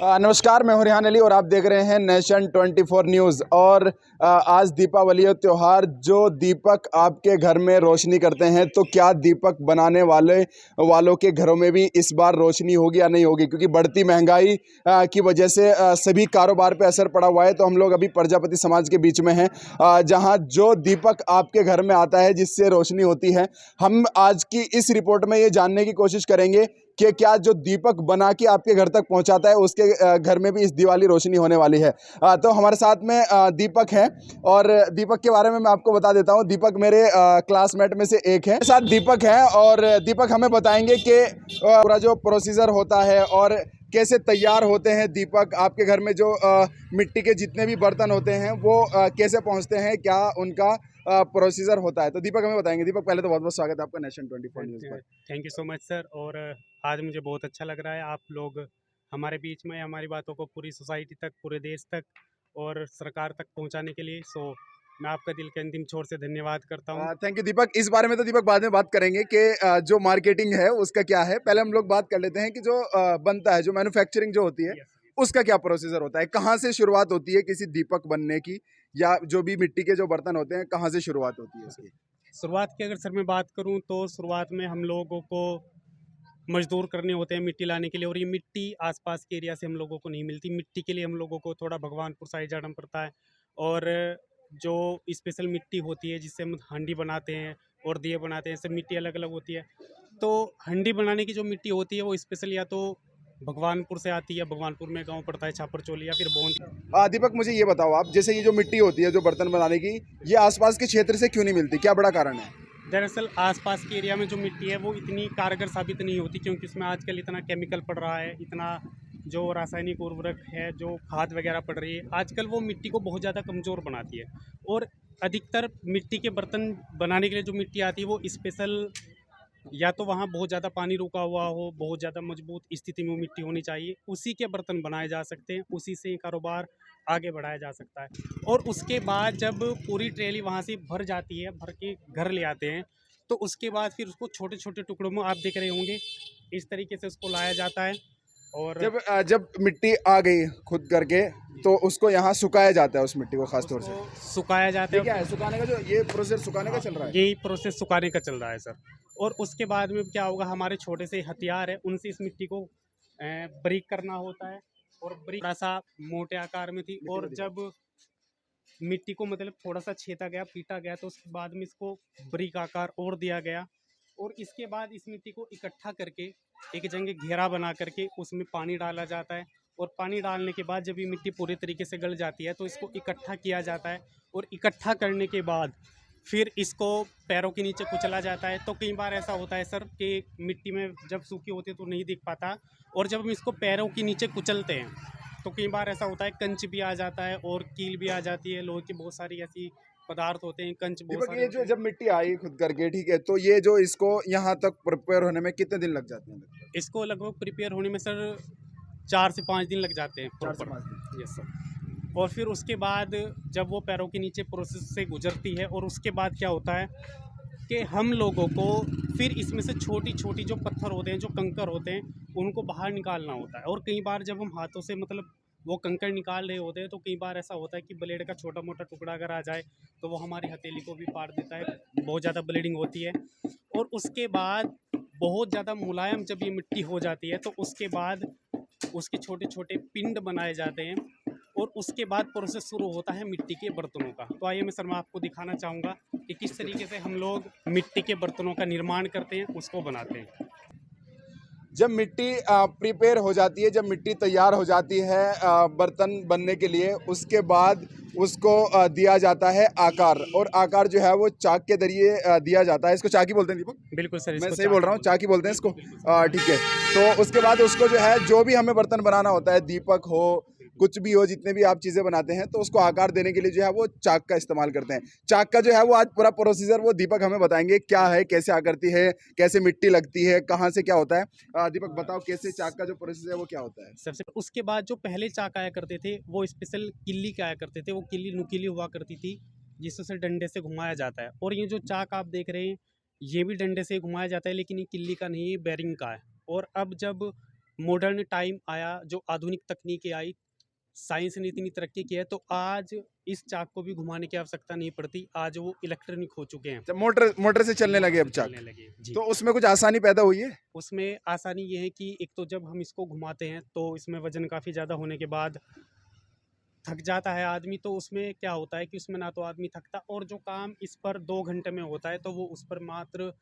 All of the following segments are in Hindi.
नमस्कार, मैं हूं रेहान अली और आप देख रहे हैं नेशन 24 न्यूज़। और आज दीपावली और त्यौहार, जो दीपक आपके घर में रोशनी करते हैं, तो क्या दीपक बनाने वालों के घरों में भी इस बार रोशनी होगी या नहीं होगी? क्योंकि बढ़ती महंगाई की वजह से सभी कारोबार पे असर पड़ा हुआ है। तो हम लोग अभी प्रजापति समाज के बीच में हैं, जहां जो दीपक आपके घर में आता है जिससे रोशनी होती है। हम आज की इस रिपोर्ट में ये जानने की कोशिश करेंगे कि क्या जो दीपक बना के आपके घर तक पहुंचाता है उसके घर में भी इस दिवाली रोशनी होने वाली है। तो हमारे साथ में दीपक हैं और दीपक के बारे में मैं आपको बता देता हूं। दीपक मेरे क्लासमेट में से एक है। साथ दीपक हैं और दीपक हमें बताएंगे कि पूरा जो प्रोसीजर होता है और कैसे तैयार होते हैं दीपक आपके घर में। जो मिट्टी के जितने भी बर्तन होते हैं वो कैसे पहुंचते हैं, क्या उनका प्रोसीजर होता है। तो दीपक हमें बताएंगे। दीपक, पहले तो बहुत बहुत स्वागत है आपका नेशन 24 न्यूज़ पर। Thank you so much sir. और आज मुझे बहुत अच्छा लग रहा है आप लोग हमारे बीच में हमारी बातों को पूरी सोसाइटी तक, पूरे देश तक और सरकार तक पहुंचाने के लिए। सो मैं आपका दिल के अंतिम छोर से धन्यवाद करता हूं। थैंक यू दीपक। इस बारे में तो दीपक बाद में बात करेंगे कि जो मार्केटिंग है उसका क्या है। पहले हम लोग बात कर लेते हैं कि जो बनता है, जो मैन्युफैक्चरिंग जो होती है, Yes. उसका क्या प्रोसीजर होता है। कहाँ से शुरुआत होती है किसी दीपक बनने की, या जो भी मिट्टी के जो बर्तन होते हैं कहाँ से शुरुआत होती है उसकी? शुरुआत की अगर सर मैं बात करूं तो शुरुआत में हम लोगों को मजदूर करने होते हैं मिट्टी लाने के लिए। और ये मिट्टी आसपास के एरिया से हम लोगों को नहीं मिलती। मिट्टी के लिए हम लोगों को थोड़ा भगवानपुर साइड जाना पड़ता है। और जो स्पेशल मिट्टी होती है जिससे हम हांडी बनाते हैं और दिए बनाते हैं, सब मिट्टी अलग अलग होती है। तो हंडी बनाने की जो मिट्टी होती है वो स्पेशल या तो भगवानपुर से आती है, भगवानपुर में गांव पड़ता है छापरचोली, या फिर बोंद। दीपक, मुझे ये बताओ आप, जैसे ये जो मिट्टी होती है जो बर्तन बनाने की, ये आसपास के क्षेत्र से क्यों नहीं मिलती? क्या बड़ा कारण है? दरअसल आसपास के एरिया में जो मिट्टी है वो इतनी कारगर साबित नहीं होती, क्योंकि इसमें आजकल इतना केमिकल पड़ रहा है, इतना जो रासायनिक उर्वरक है, जो खाद वगैरह पड़ रही है आजकल, वो मिट्टी को बहुत ज़्यादा कमज़ोर बनाती है। और अधिकतर मिट्टी के बर्तन बनाने के लिए जो मिट्टी आती है वो स्पेशल, या तो वहाँ बहुत ज़्यादा पानी रुका हुआ हो, बहुत ज़्यादा मजबूत स्थिति में वो मिट्टी होनी चाहिए, उसी के बर्तन बनाए जा सकते हैं, उसी से कारोबार आगे बढ़ाया जा सकता है। और उसके बाद जब पूरी ट्रेली वहाँ से भर जाती है, भर के घर ले आते हैं, तो उसके बाद फिर उसको छोटे छोटे टुकड़ों में, आप देख रहे होंगे इस तरीके से उसको लाया जाता है। और जब मिट्टी आ गई खुद करके, तो उसको यहाँ सुखाया जाता है, उस मिट्टी को खास तौर से। उसको सुखाया जाता ये क्या है। है सुखाने का, जो ये प्रोसेस सुखाने का चल रहा है? यही प्रोसेस सुखाने का चल रहा है सर। और उसके बाद में क्या होगा, हमारे छोटे से हथियार है, उनसे इस मिट्टी को बारीक करना होता है। और बारीक थोड़ा सा मोटे आकार में थी, और जब मिट्टी को मतलब थोड़ा सा छेदा गया, पीटा गया, तो उसके बाद में इसको बारीक आकार और दिया गया। और इसके बाद इस मिट्टी को इकट्ठा करके एक जगह घेरा बना करके उसमें पानी डाला जाता है। और पानी डालने के बाद जब ये मिट्टी पूरी तरीके से गल जाती है तो इसको इकट्ठा किया जाता है। और इकट्ठा करने के बाद फिर इसको पैरों के नीचे कुचला जाता है। तो कई बार ऐसा होता है सर कि मिट्टी में जब सूखी होती है तो नहीं दिख पाता, और जब हम इसको पैरों के नीचे कुचलते हैं तो कई बार ऐसा होता है कंच भी आ जाता है और कील भी आ जाती है। लोहे की बहुत सारी ऐसी पदार्थ होते हैं, कंच बहुत दीपक, सारे ये होते जो हैं। जब मिट्टी आई खुद करके, ठीक है, तो ये जो इसको यहाँ तक प्रिपेयर होने में कितने दिन लग जाते हैं लगभग? इसको लगभग प्रिपेयर होने में सर 4 से 5 दिन लग जाते हैं 4 से प्रॉपर। 5 दिन। Yes sir. और फिर उसके बाद जब वो पैरों के नीचे प्रोसेस से गुजरती है, और उसके बाद क्या होता है कि हम लोगों को फिर इसमें से छोटी छोटी जो पत्थर होते हैं, जो कंकर होते हैं, उनको बाहर निकालना होता है। और कई बार जब हम हाथों से मतलब वो कंकड़ निकाल रहे होते हैं तो कई बार ऐसा होता है कि ब्लेड का छोटा मोटा टुकड़ा अगर आ जाए तो वो हमारी हथेली को भी पार देता है, बहुत ज़्यादा ब्लीडिंग होती है। और उसके बाद बहुत ज़्यादा मुलायम जब ये मिट्टी हो जाती है तो उसके बाद उसके छोटे छोटे पिंड बनाए जाते हैं। और उसके बाद प्रोसेस शुरू होता है मिट्टी के बर्तनों का। तो आइए मैं सर मैं आपको दिखाना चाहूँगा कि किस तरीके से हम लोग मिट्टी के बर्तनों का निर्माण करते हैं, उसको बनाते हैं। जब मिट्टी प्रिपेयर हो जाती है, जब मिट्टी तैयार हो जाती है बर्तन बनने के लिए, उसके बाद उसको दिया जाता है आकार। और आकार जो है वो चाक के जरिए दिया जाता है। इसको चाकी बोलते हैं दीपक? बिल्कुल सर, मैं इसको सही बोल रहा हूँ, चाकी बोलते हैं इसको? बिल्कुल बिल्कुल सर। ठीक है। तो उसके बाद उसको जो है, जो भी हमें बर्तन बनाना होता है, दीपक हो, कुछ भी हो, जितने भी आप चीज़ें बनाते हैं, तो उसको आकार देने के लिए जो है वो चाक का इस्तेमाल करते हैं। चाक का जो है वो आज पूरा प्रोसीजर वो दीपक हमें बताएंगे, क्या है, कैसे आकृति है, कैसे मिट्टी लगती है, कहाँ से क्या होता है। दीपक बताओ, कैसे चाक का जो प्रोसेस है वो क्या होता है? सबसे उसके बाद जो पहले चाक आया करते थे वो स्पेशल किल्ली के आया करते थे। वो किल्ली नुकीली हुआ करती थी जिससे डंडे से घुमाया जाता है। और ये जो चाक आप देख रहे हैं ये भी डंडे से घुमाया जाता है, लेकिन ये किल्ली का नहीं, ये बेरिंग का है। और अब जब मॉडर्न टाइम आया, जो आधुनिक तकनीकें आई, साइंस ने इतनी तरक्की की है, तो आज इस चाक को भी घुमाने की आवश्यकता नहीं पड़ती। आज वो इलेक्ट्रॉनिक हो चुके हैं, जब मोटर मोटर से चलने लगे मोटर अब से चाक, चलने लगे जी। तो उसमें कुछ आसानी पैदा हुई है? उसमें आसानी ये है कि एक तो जब हम इसको घुमाते हैं तो इसमें वजन काफ़ी ज़्यादा होने के बाद थक जाता है आदमी, तो उसमें क्या होता है कि उसमें ना तो आदमी थकता, और जो काम इस पर 2 घंटे में होता है तो वो उस पर मात्र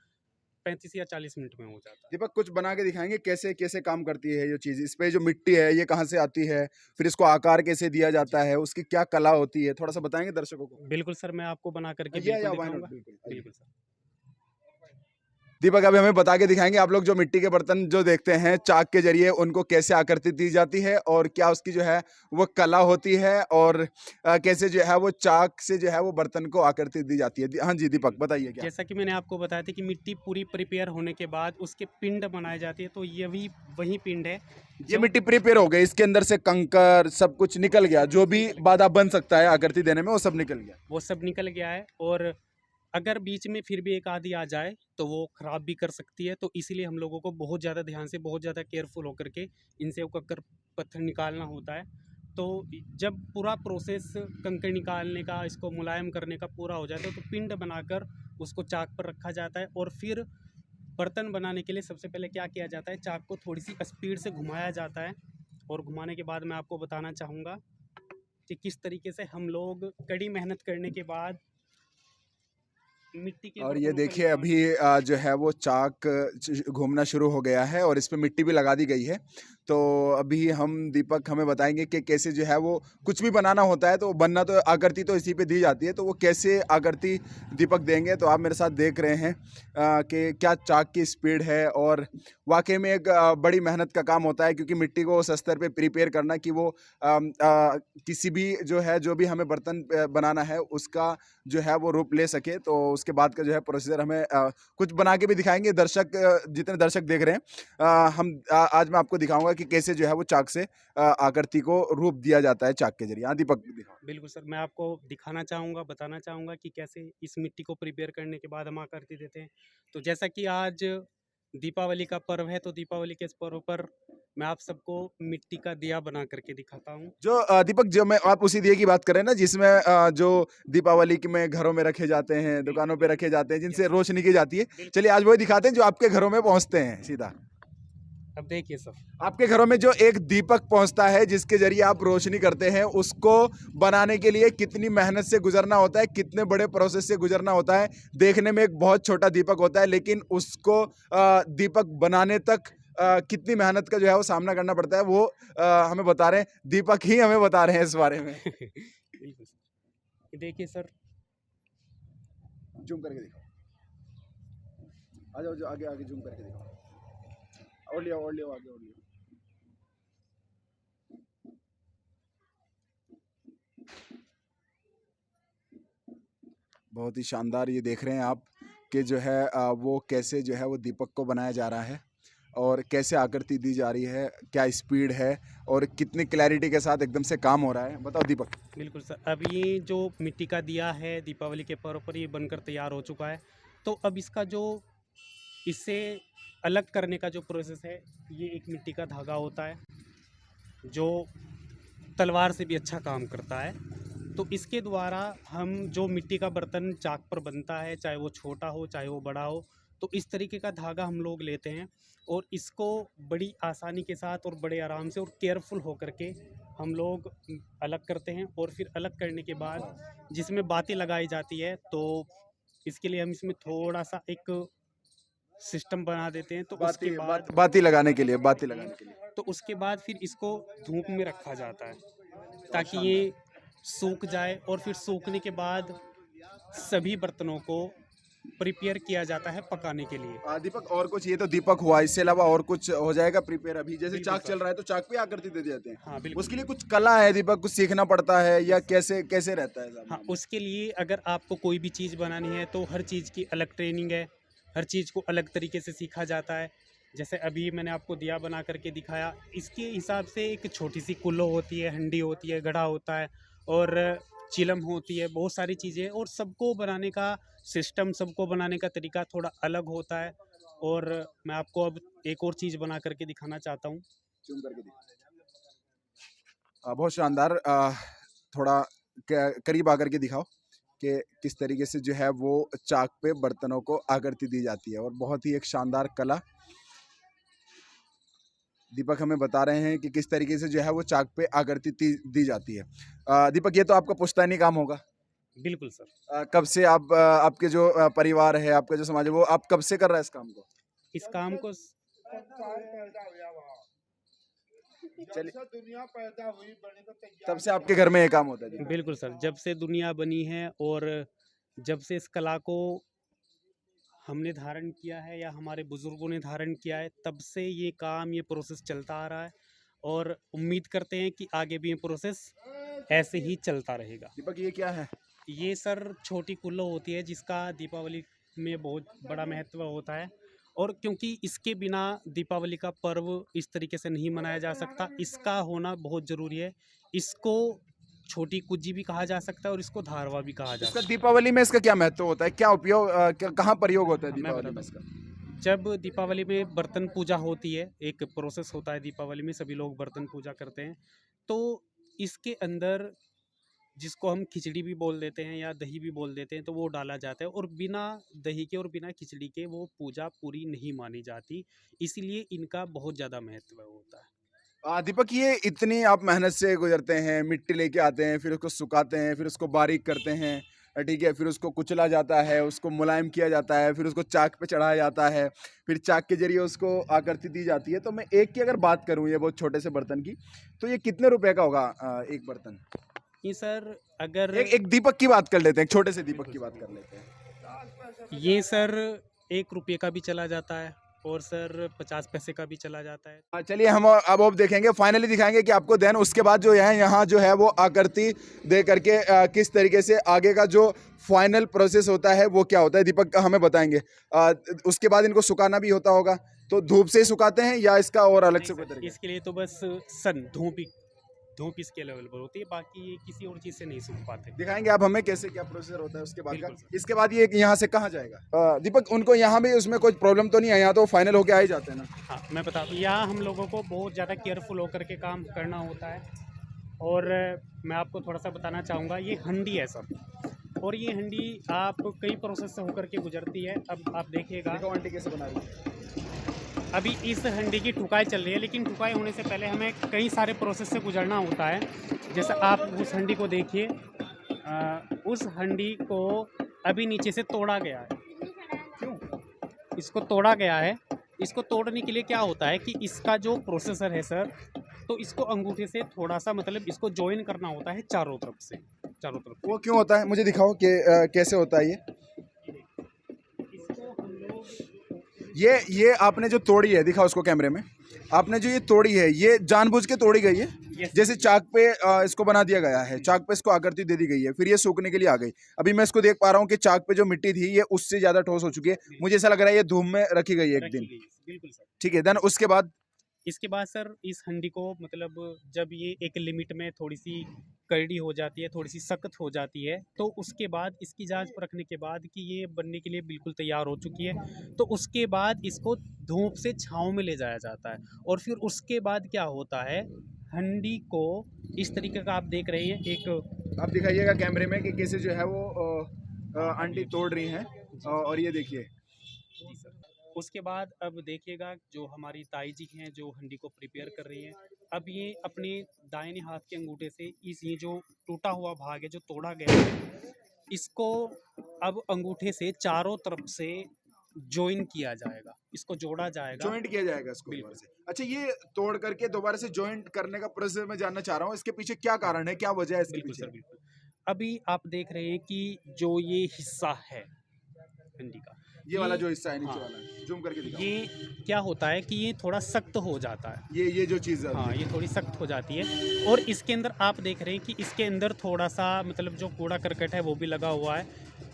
35 या 40 मिनट में हो जाता है। दीपक कुछ बना के दिखाएंगे कैसे कैसे काम करती है ये चीज़? इस पे जो मिट्टी है ये कहाँ से आती है, फिर इसको आकार कैसे दिया जाता है, उसकी क्या कला होती है, थोड़ा सा बताएंगे दर्शकों को? बिल्कुल सर, मैं आपको बना करके या बिल्कुल व्हाई नॉट, दिखाऊंगा। बिल्कुल आइए। बिल्कुल सर। दीपक अभी हमें बता के दिखाएंगे आप लोग जो मिट्टी के बर्तन जो देखते हैं चाक के जरिए उनको कैसे आकृति दी जाती है और क्या उसकी जो है वो कला होती है, और कैसे जो है वो चाक से जो है वो बर्तन को आकृति दी जाती है। हाँ जी दीपक बताइए क्या? जैसा कि मैंने आपको बताया था कि मिट्टी पूरी प्रिपेयर होने के बाद उसके पिंड बनाए जाते हैं, तो ये भी वही पिंड है ये जो मिट्टी प्रिपेयर हो गई, इसके अंदर से कंकर सब कुछ निकल गया, जो भी निकल गया। बाधा बन सकता है आकृति देने में वो सब निकल गया। वो सब निकल गया है, और अगर बीच में फिर भी एक आधी आ जाए तो वो ख़राब भी कर सकती है, तो इसीलिए हम लोगों को बहुत ज़्यादा ध्यान से, बहुत ज़्यादा केयरफुल होकर के इनसे वो कंकड़ पत्थर निकालना होता है। तो जब पूरा प्रोसेस कंकड़ निकालने का, इसको मुलायम करने का पूरा हो जाता है, तो पिंड बनाकर उसको चाक पर रखा जाता है, और फिर बर्तन बनाने के लिए सबसे पहले क्या किया जाता है, चाक को थोड़ी सी स्पीड से घुमाया जाता है, और घुमाने के बाद मैं आपको बताना चाहूँगा कि किस तरीके से हम लोग कड़ी मेहनत करने के बाद मिट्टी के और ये बर्तनों का देखिए निर्माण अभी जो है वो चाक घूमना शुरू हो गया है और इस पे मिट्टी भी लगा दी गई है। तो अभी हम दीपक हमें बताएंगे कि कैसे जो है वो कुछ भी बनाना होता है तो बनना तो आकृति तो इसी पे दी जाती है, तो वो कैसे आकृति दीपक देंगे। तो आप मेरे साथ देख रहे हैं कि क्या चाक की स्पीड है, और वाकई में एक बड़ी मेहनत का काम होता है, क्योंकि मिट्टी को उस स्तर पे प्रिपेयर करना कि वो किसी भी जो है जो भी हमें बर्तन बनाना है उसका जो है वो रूप ले सके। तो उसके बाद का जो है प्रोसीजर हमें कुछ बना के भी दिखाएंगे दर्शक, जितने दर्शक देख रहे हैं। आज मैं आपको दिखाऊंगा कि कैसे जो है वो चाक से आकृति को रूप दिया जाता है चाक के जरिए। हाँ दीपक दिखाओ। बिल्कुल सर, मैं आपको दिखाना चाहूँगा, बताना चाहूँगा कि कैसे इस मिट्टी को प्रिपेयर करने के बाद हम आकृति देते हैं। तो जैसा कि आज दीपावली का पर्व है, तो दीपावली के इस पर्व पर मैं आप सबको मिट्टी का दिया बना करके दिखाता हूँ। जो दीपक जो मैं आप उसी दिए की बात कर रहे हैं ना जिसमें जो दीपावली के में घरों में रखे जाते हैं, दुकानों पे रखे जाते हैं, जिनसे रोशनी की जाती है। चलिए आज वही दिखाते हैं जो आपके घरों में पहुंचते हैं सीधा। अब देखिए सर, आपके घरों में जो एक दीपक पहुंचता है जिसके जरिए आप रोशनी करते हैं, उसको बनाने के लिए कितनी मेहनत से गुजरना होता है, कितने बड़े प्रोसेस से गुजरना होता है। देखने में एक बहुत छोटा दीपक होता है, लेकिन उसको दीपक बनाने तक कितनी मेहनत का जो है वो सामना करना पड़ता है, वो हमें बता रहे हैं, दीपक ही हमें बता रहे हैं इस बारे में। बिल्कुल सर, ये देखिए सर, जूम करके दिखाओ, आ जाओ, जो आगे आगे जूम करके दिखाओ, और लियो आगे और लियो। बहुत ही शानदार ये देख रहे हैं आप कि जो है वो कैसे जो है वो दीपक को बनाया जा रहा है और कैसे आकृति दी जा रही है, क्या स्पीड है और कितनी क्लैरिटी के साथ एकदम से काम हो रहा है। बताओ दीपक। बिल्कुल सर, अब ये जो मिट्टी का दिया है दीपावली के पर्व पर ये बनकर तैयार हो चुका है। तो अब इसका जो इससे अलग करने का जो प्रोसेस है, ये एक मिट्टी का धागा होता है जो तलवार से भी अच्छा काम करता है। तो इसके द्वारा हम जो मिट्टी का बर्तन चाक पर बनता है, चाहे वो छोटा हो चाहे वो बड़ा हो, तो इस तरीके का धागा हम लोग लेते हैं और इसको बड़ी आसानी के साथ और बड़े आराम से और केयरफुल होकर के हम लोग अलग करते हैं। और फिर अलग करने के बाद जिसमें बाती लगाई जाती है, तो इसके लिए हम इसमें थोड़ा सा एक सिस्टम बना देते हैं। तो उसके बाद बाती लगाने के लिए, बाती लगाने के लिए। तो उसके बाद फिर इसको धूप में रखा जाता है ताकि ये सूख जाए, और फिर सूखने के बाद सभी बर्तनों को प्रिपेयर किया जाता है पकाने के लिए। दीपक और कुछ, ये तो दीपक हुआ, इससे अलावा और कुछ हो जाएगा प्रिपेयर? अभी जैसे बिल्कुल चाक सर। चल रहा है तो चाक पे आकृति दे जाते हैं। हाँ बिल्कुल। उसके लिए कुछ कला है दीपक, कुछ सीखना पड़ता है या कैसे कैसे रहता है? हाँ, उसके लिए अगर आपको कोई भी चीज़ बनानी है तो हर चीज़ की अलग ट्रेनिंग है, हर चीज़ को अलग तरीके से सीखा जाता है। जैसे अभी मैंने आपको दिया बना करके दिखाया, इसके हिसाब से एक छोटी सी कुल्लो होती है, हंडी होती है, घड़ा होता है और चिलम होती है, बहुत सारी चीज़ें, और सबको बनाने का सिस्टम, सबको बनाने का तरीका थोड़ा अलग होता है। और मैं आपको अब एक और चीज़ बना करके दिखाना चाहता हूँ। जूम करके दिखाओ। बहुत शानदार। थोड़ा करीब आकर के दिखाओ कि किस तरीके से जो है वो चाक पे बर्तनों को आकृति दी जाती है, और बहुत ही एक शानदार कला दीपक हमें बता रहे हैं कि किस तरीके से जो है वो चाक पे आकृति दी जाती है। दीपक, ये तो आपका पुश्तैनी काम होगा। बिल्कुल सर। कब से आप आपके जो परिवार है, आपका जो समाज है, वो आप कब से कर रहा है इस काम को? इस काम को चलिए, तब से आपके घर में ये काम होता है जी? बिल्कुल सर, जब से दुनिया बनी है और जब से इस कला को हमने धारण किया है या हमारे बुजुर्गों ने धारण किया है, तब से ये काम, ये प्रोसेस चलता आ रहा है और उम्मीद करते हैं कि आगे भी ये प्रोसेस ऐसे ही चलता रहेगा। दीपक, ये क्या है? ये सर छोटी कुल्लो होती है जिसका दीपावली में बहुत बड़ा महत्व होता है, और क्योंकि इसके बिना दीपावली का पर्व इस तरीके से नहीं मनाया जा सकता, इसका होना बहुत ज़रूरी है। इसको छोटी कुज्जी भी कहा जा सकता है और इसको धारवा भी कहा जा इसका सकता दीपावली में इसका क्या महत्व होता है? क्या उपयोग, कहाँ प्रयोग होता है है। मैं दीपावली में बताता इसका? हूँ, जब दीपावली में बर्तन पूजा होती है, एक प्रोसेस होता है दीपावली में, सभी लोग बर्तन पूजा करते हैं, तो इसके अंदर जिसको हम खिचड़ी भी बोल देते हैं या दही भी बोल देते हैं, तो वो डाला जाता है, और बिना दही के और बिना खिचड़ी के वो पूजा पूरी नहीं मानी जाती, इसीलिए इनका बहुत ज़्यादा महत्व होता है। दीपक, ये इतनी आप मेहनत से गुजरते हैं, मिट्टी लेके आते हैं, फिर उसको सुखाते हैं, फिर उसको बारीक करते हैं, ठीक है, फिर उसको कुचला जाता है, उसको मुलायम किया जाता है, फिर उसको चाक पे चढ़ाया जाता है, फिर चाक के जरिए उसको आकृति दी जाती है। तो मैं एक की अगर बात करूँ, ये बहुत छोटे से बर्तन की, तो ये कितने रुपए का होगा एक बर्तन? ये सर अगर एक दीपक की बात कर लेते हैं, एक छोटे से दीपक की बात कर लेते हैं। ये सर 1 रुपये का भी चला जाता है और सर 50 पैसे का भी चला जाता है। चलिए, हम अब देखेंगे, फाइनली दिखाएंगे कि आपको देन उसके बाद जो है यहाँ जो है वो आकृति दे करके किस तरीके से आगे का जो फाइनल प्रोसेस होता है वो क्या होता है, दीपक हमें बताएंगे। उसके बाद इनको सुखाना भी होता होगा, तो धूप से ही सुखाते हैं या इसका और अलग से कोई तरीका? इसके लिए तो बस धूप इसके अवेलेबल होती है, बाकी ये किसी और चीज़ से नहीं सूख पाते। दिखाएंगे आप हमें कैसे क्या प्रोसीजर होता है उसके बाद का। बिल्कुल सर। इसके बाद ये यहाँ से कहाँ जाएगा? दीपक, उनको यहाँ भी उसमें कोई प्रॉब्लम तो नहीं है? यहाँ तो फाइनल होके आ ही जाते हैं ना? हाँ, मैं बता दूँ, यहाँ हम लोगों को बहुत ज़्यादा केयरफुल होकर के काम करना होता है, और मैं आपको थोड़ा सा बताना चाहूँगा, ये हंडी है सर, और ये हंडी आप कई प्रोसेस से होकर के गुजरती है। अब आप देखिएगा, देखो आंटी कैसे बना रही है। अभी इस हंडी की ठुकाई चल रही है, लेकिन ठुकाई होने से पहले हमें कई सारे प्रोसेस से गुजरना होता है। जैसे आप उस हंडी को देखिए, उस हंडी को अभी नीचे से तोड़ा गया है। क्यों इसको तोड़ा गया है? इसको तोड़ने के लिए क्या होता है कि इसका जो प्रोसेसर है सर, तो इसको अंगूठे से थोड़ा सा मतलब इसको जॉइन करना होता है चारों तरफ से, चारों तरफ से। वो क्यों होता है, मुझे दिखाओ कि कैसे होता है ये। इसको हम लोग ये आपने जो तोड़ी है, दिखा उसको कैमरे में, आपने जो ये तोड़ी है ये जानबूझ के तोड़ी गई है? Yes. जैसे चाक पे इसको बना दिया गया है, चाक पे इसको आकृति दे दी गई है, फिर ये सूखने के लिए आ गई। अभी मैं इसको देख पा रहा हूँ कि चाक पे जो मिट्टी थी ये उससे ज्यादा ठोस हो चुकी है, मुझे ऐसा लग रहा है ये धूप में रखी गई है एक दिन। बिल्कुल सर। ठीक है, देन उसके बाद इसके बाद सर इस हंडी को मतलब जब ये एक लिमिट में थोड़ी सी करड़ी हो जाती है, थोड़ी सी सख्त हो जाती है, तो उसके बाद इसकी जांच परखने के बाद कि ये बनने के लिए बिल्कुल तैयार हो चुकी है, तो उसके बाद इसको धूप से छांव में ले जाया जाता है, और फिर उसके बाद क्या होता है, हंडी को इस तरीके का आप देख रहे हैं, एक आप दिखाइएगा कैमरे में कि कैसे जो है वो आंटी तोड़ रही हैं, और ये देखिए। जी सर। उसके बाद अब देखिएगा जो हमारी ताई जी हैं जो हंडी को प्रिपेयर कर रही हैं, अब ये अपने दाहिने हाथ के अंगूठे से इस ये जो टूटा हुआ भाग है जो तोड़ा गया है, इसको अब अंगूठे से चारों तरफ से जॉइन किया जाएगा, इसको जोड़ा जाएगा। जॉइंट किया जाएगा इसको बिल्कुल। दोबारा से। अच्छा, ये तोड़ करके दोबारा से जॉइंट करने का प्रोसेस मैं जानना चाह रहा हूँ, इसके पीछे क्या कारण है, क्या वजह है इसके बिल्कुल पीछे? सर, बिल्कुल। अभी आप देख रहे हैं कि जो ये हिस्सा है हंडी का, ये वाला जो हिस्सा है नीचे हाँ, वाला, जूम करके दिखाओ। ये क्या होता है कि ये थोड़ा सख्त हो जाता है। ये जो चीज़ है, हाँ, ये थोड़ी सख्त हो जाती है, और इसके अंदर आप देख रहे हैं कि इसके अंदर थोड़ा सा मतलब जो कूड़ा करकट है वो भी लगा हुआ है।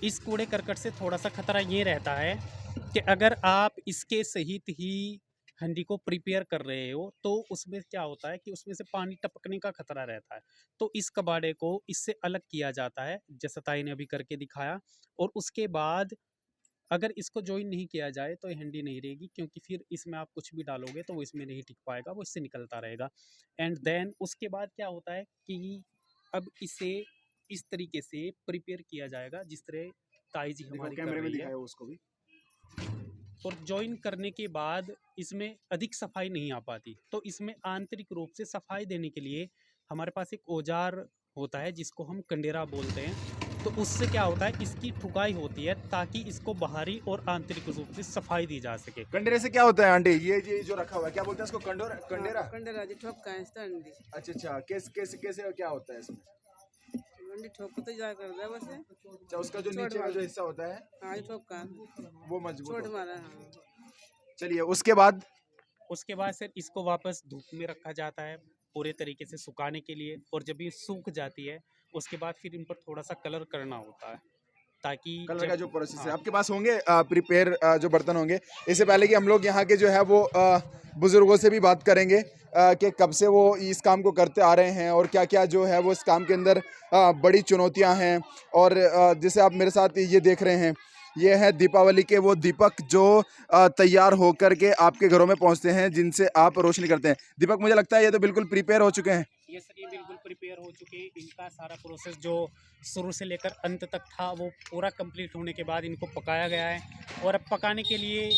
इस कूड़े करकट से थोड़ा सा खतरा ये रहता है कि अगर आप इसके सहित ही हंडी को प्रिपेयर कर रहे हो, तो उसमें क्या होता है कि उसमें से पानी टपकने का खतरा रहता है, तो इस कबाड़े को इससे अलग किया जाता है, जैसा ताई ने अभी करके दिखाया, और उसके बाद अगर इसको ज्वाइन नहीं किया जाए तो ये हंडी नहीं रहेगी, क्योंकि फिर इसमें आप कुछ भी डालोगे तो वो इसमें नहीं टिक पाएगा, वो इससे निकलता रहेगा। एंड देन उसके बाद क्या होता है कि अब इसे इस तरीके से प्रिपेयर किया जाएगा जिस तरह ताई जी हमारी कर कैमरे में रही है। दिखाया उसको भी। और ज्वाइन करने के बाद इसमें अधिक सफाई नहीं आ पाती, तो इसमें आंतरिक रूप से सफाई देने के लिए हमारे पास एक औजार होता है जिसको हम कंडेरा बोलते हैं। तो उससे क्या होता है, इसकी ठुकाई होती है ताकि इसको बाहरी और आंतरिक रूप से सफाई दी जा सके। कंडेरे से क्या होता है आंटी? ये जो रखा हुआ है क्या बोलते हैं इसको? कंडेरा। कंडेरा जी ठोका है इसका अंडी। अच्छा अच्छा, कैसे कैसे कैसे क्या होता है इसमें? अंडी ठोक तो जा कर दे बस। अच्छा, उसका जो नीचे का जो हिस्सा होता है हाँ ये ठोका वो मजबूत छोड़ होता है। मारा। हाँ चलिए उसके बाद उसके बाद फिर इसको वापस धूप में रखा जाता है पूरे तरीके से सुखाने के लिए, और जब ये सूख जाती है उसके बाद फिर इन पर थोड़ा सा कलर करना होता है ताकि कलर का जो प्रोसेस है हाँ, आपके पास होंगे प्रिपेयर जो बर्तन होंगे। इससे पहले कि हम लोग यहाँ के जो है वो बुजुर्गों से भी बात करेंगे कि कब से वो इस काम को करते आ रहे हैं और क्या क्या जो है वो इस काम के अंदर बड़ी चुनौतियाँ हैं। और जैसे आप मेरे साथ ये देख रहे हैं, ये है दीपावली के वो दीपक जो तैयार होकर के आपके घरों में पहुंचते हैं, जिनसे आप रोशनी करते हैं। दीपक, मुझे लगता है ये तो बिल्कुल प्रिपेयर हो चुके हैं। ये सर ये बिल्कुल प्रिपेयर हो चुके हैं। इनका सारा प्रोसेस जो शुरू से लेकर अंत तक था वो पूरा कंप्लीट होने के बाद इनको पकाया गया है, और अब पकाने के लिए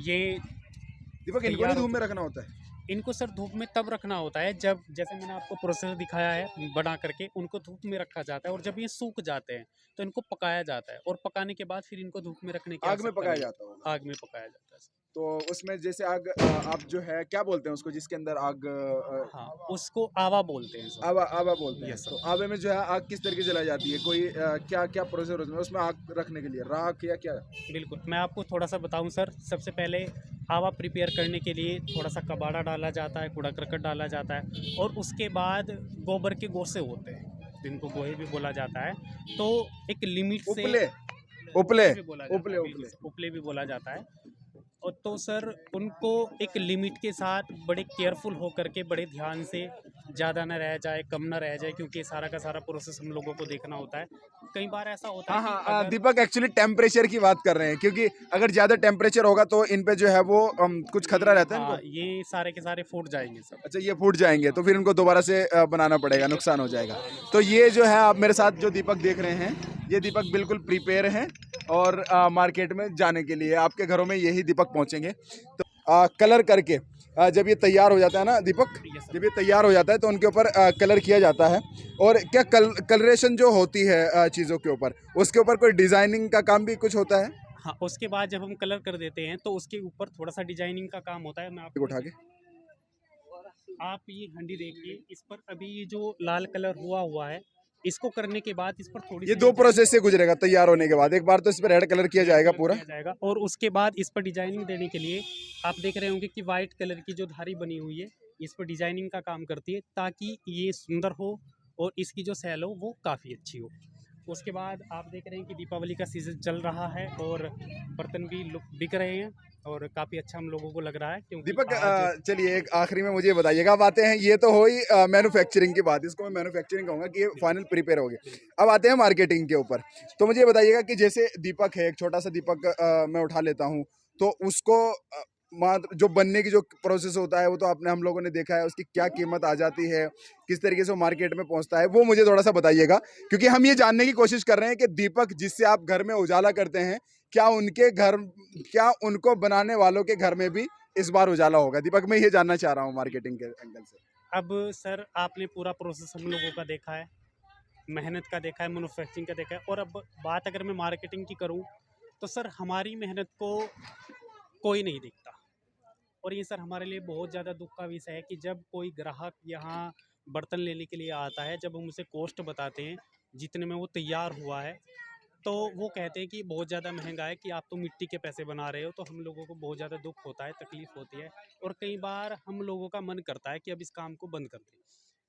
ये दीपक, इनको तैयार भी हो धूप में रखना होता है? इनको सर धूप में तब रखना होता है जब, जैसे मैंने आपको प्रोसेस दिखाया है बना करके, उनको धूप में रखा जाता है और जब ये सूख जाते हैं तो इनको पकाया जाता है, और पकाने के बाद फिर इनको धूप में रखने की आग में आवश्यकता पकाया नहीं। जाता होगा। आग में पकाया जाता है। तो उसमें जैसे आग आप जो है क्या बोलते हैं उसको जिसके अंदर आग हाँ, उसको आवा बोलते हैं सर। आवा आवा बोलते हैं। यस तो सर। आवे में जो है आग किस तरीके से जलाई जाती है? कोई क्या क्या प्रोसेस होता है उसमें आग रखने के लिए? राख या क्या? बिल्कुल, मैं आपको थोड़ा सा बताऊं सर। सबसे पहले आवा प्रिपेयर करने के लिए थोड़ा सा कबाड़ा डाला जाता है, कूड़ा करकट डाला जाता है, और उसके बाद गोबर के गोसे होते हैं जिनको गोहे भी बोला जाता है। तो एक लिमिट से उपले उपले भी बोला जाता उपले है, बिल्कुल, उपले। उपले भी बोला जाता है। और तो सर उनको एक लिमिट के साथ बड़े केयरफुल होकर के, बड़े ध्यान से, ज़्यादा ना रह जाए कम ना रह जाए, क्योंकि ये सारा का सारा प्रोसेस हम लोगों को देखना होता है। कई बार ऐसा होता हाँ है कि हाँ, अगर दीपक एक्चुअली टेम्परेचर की बात कर रहे हैं, क्योंकि अगर ज्यादा टेम्परेचर होगा तो इन पे जो है वो कुछ खतरा रहता है हाँ, इनको। ये सारे के सारे फूट जाएंगे सर। अच्छा, ये फूट जाएंगे तो फिर इनको दोबारा से बनाना पड़ेगा, नुकसान हो जाएगा। तो ये जो है आप मेरे साथ जो दीपक देख रहे हैं, ये दीपक बिल्कुल प्रिपेयर हैं और मार्केट में जाने के लिए आपके घरों में यही दीपक पहुंचेंगे। तो कलर करके जब ये तैयार हो जाता है ना दीपक, यस सर। जब ये तैयार हो जाता है तो उनके ऊपर कलर किया जाता है। और क्या कलरेशन जो होती है चीज़ों के ऊपर, उसके ऊपर कोई डिज़ाइनिंग का काम भी कुछ होता है? हाँ, उसके बाद जब हम कलर कर देते हैं तो उसके ऊपर थोड़ा सा डिजाइनिंग का काम होता है। मैं आपको उठा के आप ये हंडी देखिए, इस पर अभी ये जो लाल कलर हुआ है, इसको करने के बाद इस पर थोड़ी ये सी दो प्रोसेस से गुजरेगा तैयार होने के बाद। एक बार तो इस पर रेड कलर किया जाएगा पूरा। किया जाएगा, और उसके बाद इस पर डिजाइनिंग देने के लिए आप देख रहे होंगे कि वाइट कलर की जो धारी बनी हुई है, इस पर डिजाइनिंग का काम करती है ताकि ये सुंदर हो और इसकी जो सेल हो वो काफ़ी अच्छी हो। उसके बाद आप देख रहे हैं कि दीपावली का सीज़न चल रहा है और बर्तन भी बिक रहे हैं, और काफ़ी अच्छा हम लोगों को लग रहा है, क्योंकि दीपक आज चलिए एक आखिरी में मुझे बताइएगा, अब आते हैं, ये तो हो ही मैन्युफैक्चरिंग की बात, इसको मैं मैन्युफैक्चरिंग कहूँगा कि ये फाइनल प्रिपेयर हो गए। अब आते हैं मार्केटिंग के ऊपर। तो मुझे बताइएगा कि जैसे दीपक है, एक छोटा सा दीपक मैं उठा लेता हूँ, तो उसको मात्र जो बनने की जो प्रोसेस होता है वो तो आपने हम लोगों ने देखा है, उसकी क्या कीमत आ जाती है, किस तरीके से वो मार्केट में पहुंचता है, वो मुझे थोड़ा सा बताइएगा। क्योंकि हम ये जानने की कोशिश कर रहे हैं कि दीपक जिससे आप घर में उजाला करते हैं, क्या उनके घर, क्या उनको बनाने वालों के घर में भी इस बार उजाला होगा? दीपक, मैं ये जानना चाह रहा हूँ मार्केटिंग के एंगल से। अब सर आपने पूरा प्रोसेस हम लोगों का देखा है, मेहनत का देखा है, मैन्युफैक्चरिंग का देखा है, और अब बात अगर मैं मार्केटिंग की करूं तो सर हमारी मेहनत को कोई नहीं देखता। और ये सर हमारे लिए बहुत ज़्यादा दुख का विषय है कि जब कोई ग्राहक यहाँ बर्तन लेने के लिए आता है, जब हम उसे कॉस्ट बताते हैं जितने में वो तैयार हुआ है, तो वो कहते हैं कि बहुत ज़्यादा महंगा है, कि आप तो मिट्टी के पैसे बना रहे हो। तो हम लोगों को बहुत ज़्यादा दुख होता है, तकलीफ़ होती है, और कई बार हम लोगों का मन करता है कि अब इस काम को बंद कर दें।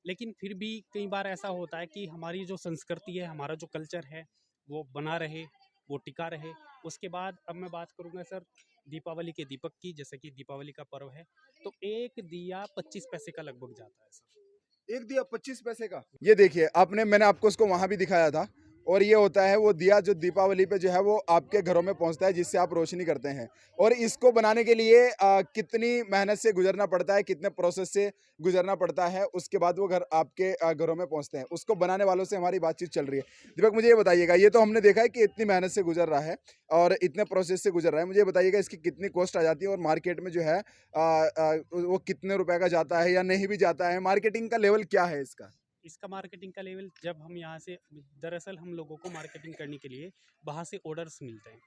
लेकिन फिर भी कई बार ऐसा होता है कि हमारी जो संस्कृति है, हमारा जो कल्चर है, वो बना रहे, वो टिका रहे। उसके बाद अब मैं बात करूँगा सर दीपावली के दीपक की। जैसे कि दीपावली का पर्व है, तो एक दिया 25 पैसे का लगभग जाता है सर। एक दिया 25 पैसे का? ये देखिए आपने, मैंने आपको उसको वहां भी दिखाया था, और ये होता है वो दिया जो दीपावली पे जो है वो आपके घरों में पहुंचता है, जिससे आप रोशनी करते हैं। और इसको बनाने के लिए कितनी मेहनत से गुजरना पड़ता है, कितने प्रोसेस से गुजरना पड़ता है, उसके बाद वो घर आपके घरों में पहुंचते हैं। उसको बनाने वालों से हमारी बातचीत चल रही है। दीपक, मुझे ये बताइएगा, ये तो हमने देखा है कि इतनी मेहनत से गुजर रहा है और इतने प्रोसेस से गुजर रहा है, मुझे ये बताइएगा इसकी कितनी कॉस्ट आ जाती है और मार्केट में जो है वो कितने रुपए का जाता है या नहीं भी जाता है? मार्केटिंग का लेवल क्या है इसका? इसका मार्केटिंग का लेवल, जब हम यहाँ से, दरअसल हम लोगों को मार्केटिंग करने के लिए बाहर से ऑर्डर्स मिलते हैं।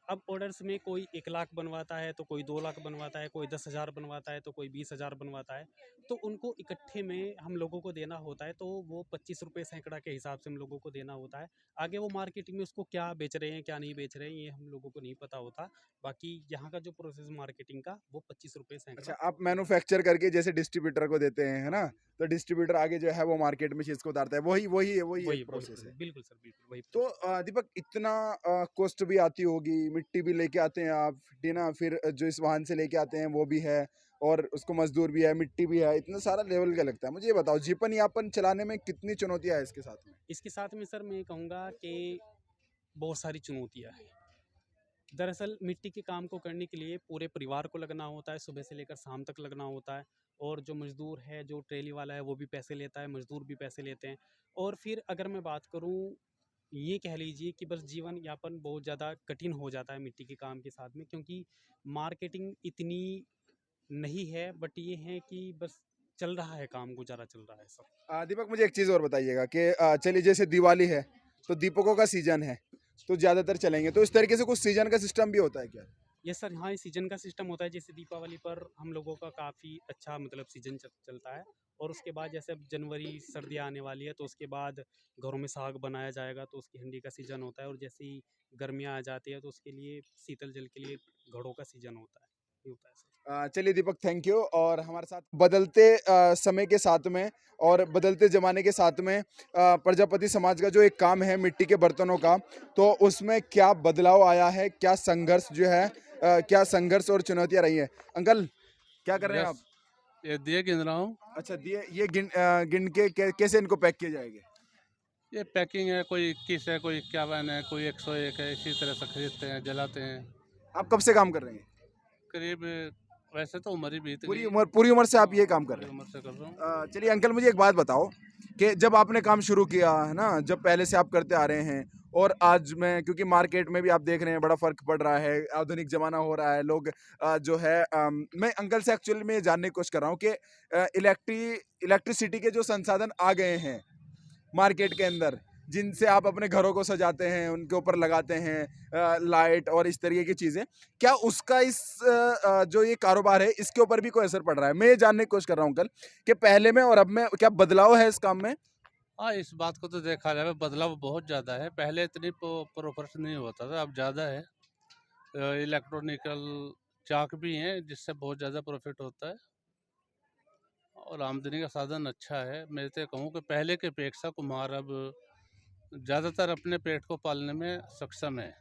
अब ऑर्डर्स में कोई 1 लाख बनवाता है, तो कोई 2 लाख बनवाता है, कोई 10,000 बनवाता है, तो कोई 20,000 बनवाता है। तो उनको इकट्ठे में हम लोगों को देना होता है, तो वो 25 रुपये सैकड़ा के हिसाब से हम लोगों को देना होता है। आगे वो मार्केटिंग में उसको क्या बेच रहे हैं, क्या नहीं बेच रहे हैं, ये हम लोगों को नहीं पता होता। बाकी यहाँ का जो प्रोसेस मार्केटिंग का, वो 25 रुपये अच्छा, सैकड़ा। आप मैन्युफैक्चर करके जैसे डिस्ट्रीब्यूटर को देते हैं, है ना? तो डिस्ट्रीब्यूटर आगे जो है वो मार्केट में चीज़ को उतारता है। वही एक प्रोसेस है। बिल्कुल सर, बिल्कुल वही तो process। दीपक, इतना कॉस्ट भी आती होगी, मिट्टी भी लेके आते हैं आप, है ना? फिर जो इस वाहन से लेके आते हैं वो भी है और उसको मजदूर भी है, मिट्टी भी है, इतना सारा लेवल का लगता है। मुझे ये बताओ, जीवन यापन चलाने में कितनी चुनौतियाँ हैं इसके साथ में? इसके साथ में सर मैं कहूँगा कि बहुत सारी चुनौतियाँ हैं। दरअसल मिट्टी के काम को करने के लिए पूरे परिवार को लगना होता है, सुबह से लेकर शाम तक लगना होता है। और जो मज़दूर है, जो ट्रेली वाला है, वो भी पैसे लेता है, मज़दूर भी पैसे लेते हैं। और फिर अगर मैं बात करूँ, ये कह लीजिए कि बस जीवन यापन बहुत ज़्यादा कठिन हो जाता है मिट्टी के काम के साथ में, क्योंकि मार्केटिंग इतनी नहीं है। बट ये है कि बस चल रहा है काम, गुजारा चल रहा है सब। दीपक, मुझे एक चीज़ और बताइएगा कि चलिए जैसे दिवाली है तो दीपकों का सीजन है तो ज़्यादातर चलेंगे, तो इस तरीके से कुछ सीजन का सिस्टम भी होता है क्या? ये सर, हाँ, सीजन का सिस्टम होता है। जैसे दीपावली पर हम लोगों का काफ़ी अच्छा मतलब सीजन चलता है। और उसके बाद जैसे अब जनवरी, सर्दियाँ आने वाली है, तो उसके बाद घरों में साग बनाया जाएगा, तो उसकी हंडी का सीजन होता है। और जैसे ही गर्मियाँ आ जाती है, तो उसके लिए शीतल जल के लिए घड़ों का सीजन होता है। ये होता है सर। चलिए दीपक, थैंक यू। और हमारे साथ बदलते समय के साथ में और बदलते ज़माने के साथ में प्रजापति समाज का जो एक काम है मिट्टी के बर्तनों का, तो उसमें क्या बदलाव आया है, क्या संघर्ष जो है, क्या संघर्ष और चुनौतियाँ रही हैं? अंकल, क्या कर रहे हैं आप? ये दिए गिन रहा हूँ। अच्छा, दिए ये गिन के कैसे इनको पैक किए जाएंगे? ये पैकिंग है, कोई 21 है, कोई 51 है, कोई 101 है, इसी तरह से खरीदते हैं, जलाते हैं। आप कब से काम कर रहे हैं? करीब, वैसे तो उम्र ही बीत पूरी गई। उम्र, पूरी उम्र से आप ये काम कर रहे पूरी हैं? उम्र से कर रहा हूँ। चलिए अंकल, मुझे एक बात बताओ कि जब आपने काम शुरू किया है ना, जब पहले से आप करते आ रहे हैं और आज में, क्योंकि मार्केट में भी आप देख रहे हैं बड़ा फर्क पड़ रहा है, आधुनिक जमाना हो रहा है, लोग जो है मैं अंकल से एक्चुअली में ये जानने की कोशिश कर रहा हूँ कि इलेक्ट्रिसिटी के जो संसाधन आ गए हैं मार्केट के अंदर, जिनसे आप अपने घरों को सजाते हैं, उनके ऊपर लगाते हैं लाइट और इस तरीके की चीज़ें, क्या उसका इस जो ये कारोबार है इसके ऊपर भी कोई असर पड़ रहा है? मैं ये जानने की कोशिश कर रहा हूँ अंकल कि पहले में और अब में क्या बदलाव है इस काम में? हाँ, इस बात को तो देखा जाए, बदलाव बहुत ज़्यादा है। पहले इतनी प्रोफिट नहीं होता था, अब ज़्यादा है। इलेक्ट्रॉनिकल चाक भी हैं, जिससे बहुत ज़्यादा प्रॉफिट होता है और आमदनी का साधन अच्छा है। मैं तो कहूँ कि पहले की अपेक्षा कुम्हार अब ज़्यादातर अपने पेट को पालने में सक्षम है।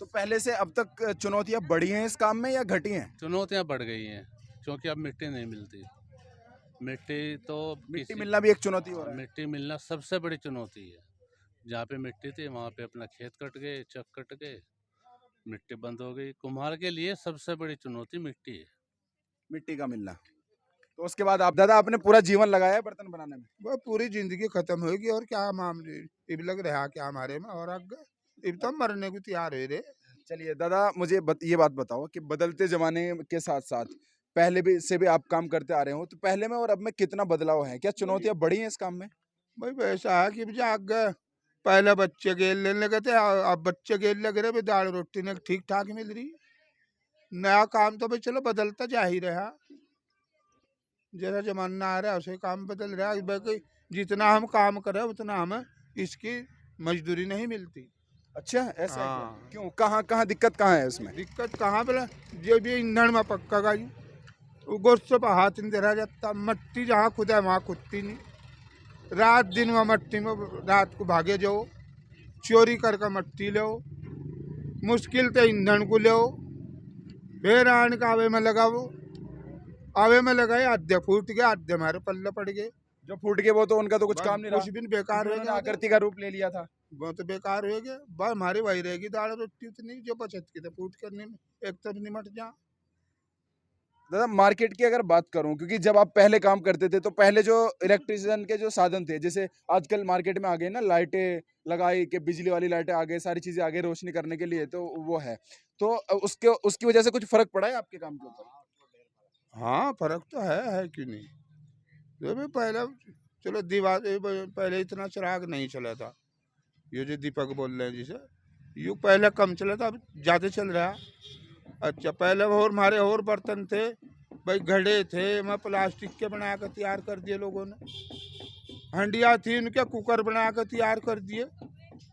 तो पहले से अब तक चुनौतियाँ बढ़ी हैं इस काम में या घटी हैं? चुनौतियाँ बढ़ गई हैं, क्योंकि अब मिट्टी नहीं मिलती। मिट्टी तो मिट्टी किसी- मिलना भी एक चुनौती हो रहा है। मिट्टी मिलना सबसे बड़ी चुनौती है। जहाँ पे मिट्टी थी वहाँ पे अपना खेत कट गए, चक कट गए, मिट्टी बंद हो गई। कुम्हार के लिए सबसे बड़ी चुनौती मिट्टी है। मिट्टी का मिलना। तो उसके बाद आप दादा आपने पूरा जीवन लगाया है बर्तन बनाने में? वो पूरी जिंदगी खत्म होगी और क्या मामले इब लग रहा क्या हमारे में और आगे इब तो मरने को तैयार है रे। चलिए दादा, मुझे ये बात बताओ कि बदलते जमाने के साथ साथ पहले भी से भी आप काम करते आ रहे हो, तो पहले में और अब में कितना बदलाव है? क्या चुनौतियां बढ़ी हैं इस काम में? भाई वैसा है कि जाग पहले बच्चे गेल लेने लगे थे, अब बच्चे गेल लग रहे भाई, दाल रोटी ने ठीक ठाक मिल रही। नया काम तो भाई चलो बदलता जा ही रहा, जैसा जमाना आ रहा है उसे काम बदल रहा है। भाई जितना हम काम करें उतना हमें इसकी मजदूरी नहीं मिलती। अच्छा, ऐसा है क्या? हाँ। क्यों, कहाँ कहाँ दिक्कत कहाँ है इसमें? दिक्कत कहाँ पे जो भी ईंधन में पक्का गई गोश्त पर हाथ नहीं दे रहा जाता। मट्टी जहाँ खुदा है वहाँ खुदती नहीं, रात दिन वहाँ मट्टी में रात को भागे जाओ, चोरी करके मट्टी लो, मुश्किल तो ईंधन को लो, फिर आन का आवे में लगाओ, आवे में लगाए आधे फूट गए, आधे हमारे पल्ले पड़ गए। जो फूट गए वो तो उनका तो कुछ काम नहीं कुछ रहा, भी बेकार हो उन्होंने गया। आकृति का रूप ले लिया था। वो तो बेकार हो गया। बस हमारी वही रहेगी दाल रोटी उतनी जो बचत की, तो फूट करने में एक तरफ निमट जा। दादा मार्केट की अगर बात करूं, क्योंकि जब आप पहले काम करते थे तो पहले जो इलेक्ट्रिसियन के जो साधन थे, जैसे आजकल मार्केट में आ गए ना लाइटें लगाई के, बिजली वाली लाइटें आ गई, सारी चीजें आ गई रोशनी करने के लिए, तो वो है। तो उसके उसकी वजह से कुछ फर्क पड़ा है आपके काम के ऊपर? हाँ फर्क तो है क्यों नहीं। जो भी पहले चलो दीवार पहले इतना चिराग नहीं चला था, ये जो दीपक बोल रहे हैं जिसे, यूँ पहले कम चला था, अब ज़्यादा चल रहा है। अच्छा पहले और हमारे और बर्तन थे भाई, घड़े थे, मैं प्लास्टिक के बना कर तैयार कर दिए लोगों ने। हंडिया थी उनके, कुकर बना कर तैयार कर दिए।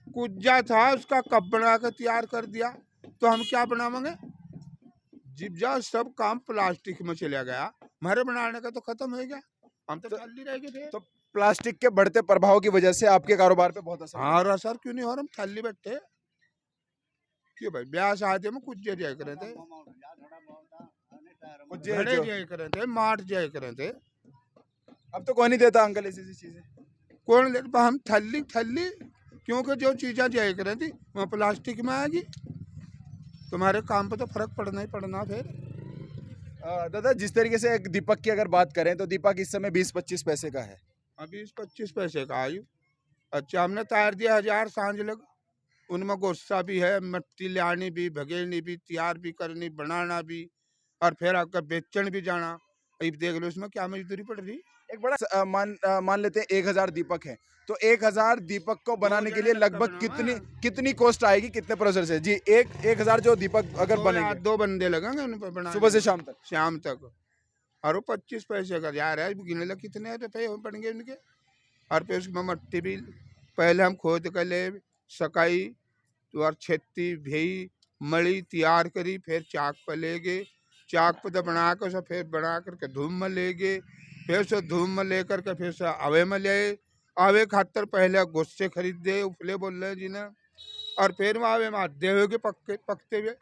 कुज्जा था उसका कप बना कर तैयार कर दिया। तो हम क्या बनावेंगे? जिब्जा सब काम प्लास्टिक में चला गया, हमारे बनाने का तो खत्म हो गया। हम तो खाली रह गए थे। तो प्लास्टिक के बढ़ते प्रभाव की वजह से आपके कारोबार पे बहुत असर हाँ और असर क्यों नहीं हो रहा? हम थाली बैठे क्यों भाई, ब्याह शादी में कुछ जय करे थे, घड़े जय करे थे, माठ जय करे थे। अब तो कोई नहीं देता अंकल ऐसी चीजें। कौन ले? हम थल्ली थल्ली, क्योंकि जो चीज़ें जय करे थी वहाँ प्लास्टिक में आएगी, तुम्हारे काम पे तो फर्क पड़ना ही पड़ना। फिर दादा जिस तरीके से एक दीपक की अगर बात करें तो दीपक इस समय 20-25 पैसे का है। 20-25 पैसे का आयु। अच्छा हमने तार दिया 1000 सांझ लग, उनमें गुस्सा भी है, मिट्टी लानी भी, भगेनी भी, तैयार भी करनी, बनाना भी, और फिर आपका बेचन भी जाना। अब देख लो इसमें क्या मजदूरी पड़ रही। एक बड़ा मान लेते हैं 1000 दीपक है, तो 1000 दीपक को बनाने के लिए लगभग कितनी कॉस्ट आएगी, कितने प्रोसेस से जी? 1000 जो दीपक अगर बनेंगे, 2 बंदे लगेंगे उन पर बनाने, सुबह से शाम तक। और वो 25 पैसे का जा रहा है, गिने लग कितने रुपये पड़ेंगे उनके। और फिर उसमें मट्टी भी पहले हम खोद कर ले, सकाई तो और छेती भेई मड़ी तैयार करी, फिर चाक पर ले गए, चाक पर बना कर उसे फिर बना करके धूम में ले गए, फिर उसे धूम में ले करके फिर से आवे में ले आए। आवे खातर पहले गुस्से खरीद दे, उफले बोल रहे जिन्हें, और फिर वो आवे में आधे हुए पकते हुए।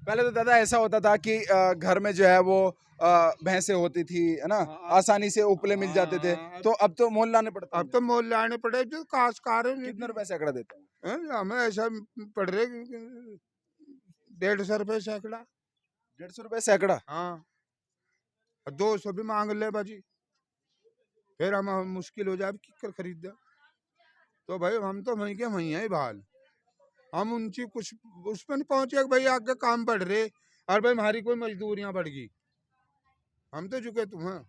पहले तो दादा ऐसा होता था कि घर में जो है वो भैंसे होती थी, है ना, आसानी से उपले मिल जाते थे। तो अब तो मोल लाने पड़ते हैं। अब तो मोल लाने पड़े, जो काशकार है। कितने रुपए सैकड़ा देते हैं? हमें ऐसा पड़ रहे 150 रुपये सैकड़ा। 150 रुपए सैकड़ा? हाँ 200 भी मांग ले बाजी, फिर हम मुश्किल हो जाए किकर खरीद दे। तो भाई हम तो वहीं के वहीं है भाल, हम उनकी कुछ उसमें नहीं पहुंचे कि भाई आगे काम बढ़ रहे और भाई हमारी कोई मजदूरियां बढ़ गई, हम तो चुके तुम्हें।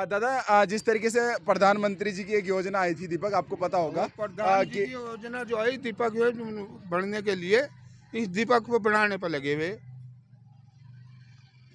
दादा जिस तरीके से प्रधानमंत्री जी की एक योजना आई थी दीपक, आपको पता होगा प्रधान जी की योजना जो है दीपक बढ़ने के लिए, इस दीपक को बनाने पर लगे हुए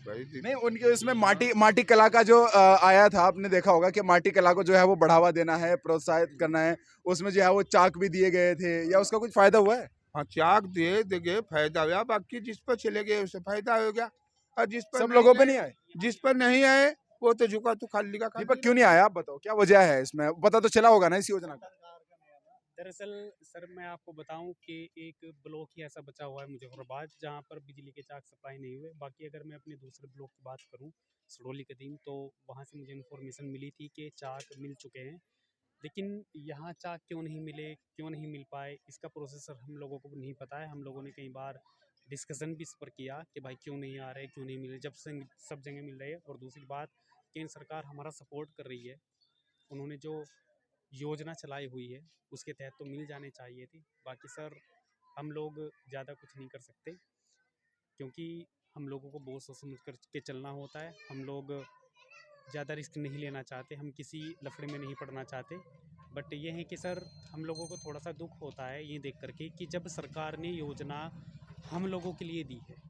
भाई। नहीं उनके उसमें माटी कला का जो आया था, आपने देखा होगा कि माटी कला को जो है वो बढ़ावा देना है, प्रोत्साहित करना है। उसमें जो है वो चाक भी दिए गए थे, या उसका कुछ फायदा हुआ है? हाँ चाक दे गए, फायदा हुआ, बाकी जिस पर चले गए उससे फायदा हो गया, और जिस पर सब लोगों पे नहीं आए। जिस पर नहीं आए वो तो झुका तो खाली का खाली। दीपक क्यों नहीं आया, आप बताओ क्या वजह है इसमें? पता तो चला होगा ना इस योजना का। दरअसल सर मैं आपको बताऊं कि एक ब्लॉक ही ऐसा बचा हुआ है मुजफ्फराबाद जहां पर बिजली के चाक सप्लाई नहीं हुए। बाकी अगर मैं अपने दूसरे ब्लॉक की बात करूं सड़ोली कदीम, तो वहां से मुझे इन्फॉर्मेशन मिली थी कि चाक मिल चुके हैं, लेकिन यहाँ चाक क्यों नहीं मिले, क्यों नहीं मिल पाए, इसका प्रोसेसर हम लोगों को नहीं पता है। हम लोगों ने कई बार डिस्कशन भी इस पर किया कि भाई क्यों नहीं आ रहे, क्यों नहीं मिले, जब से सब जगह मिल रहे हैं। और दूसरी बात, केंद्र सरकार हमारा सपोर्ट कर रही है, उन्होंने जो योजना चलाई हुई है उसके तहत तो मिल जाने चाहिए थी। बाकी सर हम लोग ज़्यादा कुछ नहीं कर सकते, क्योंकि हम लोगों को बहुत सोच समझ कर के चलना होता है। हम लोग ज़्यादा रिस्क नहीं लेना चाहते, हम किसी लफड़े में नहीं पड़ना चाहते। बट ये है कि सर हम लोगों को थोड़ा सा दुख होता है ये देख करके कि जब सरकार ने योजना हम लोगों के लिए दी है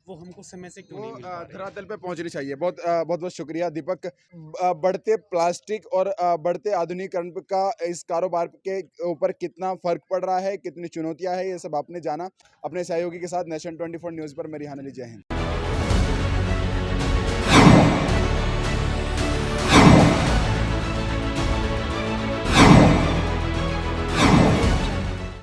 वो हमको समय से क्यों नहीं मिल पा रही है। धरातल पे पहुंचनी चाहिए। बहुत बहुत शुक्रिया दीपक। बढ़ते प्लास्टिक और बढ़ते आधुनिकीकरण का इस कारोबार के ऊपर कितना फर्क पड़ रहा है, कितनी चुनौतियां हैं, ये सब आपने जाना अपने सहयोगी के साथ। नेशन 24 न्यूज़ पर मैं रिहान अली, जय हिंद।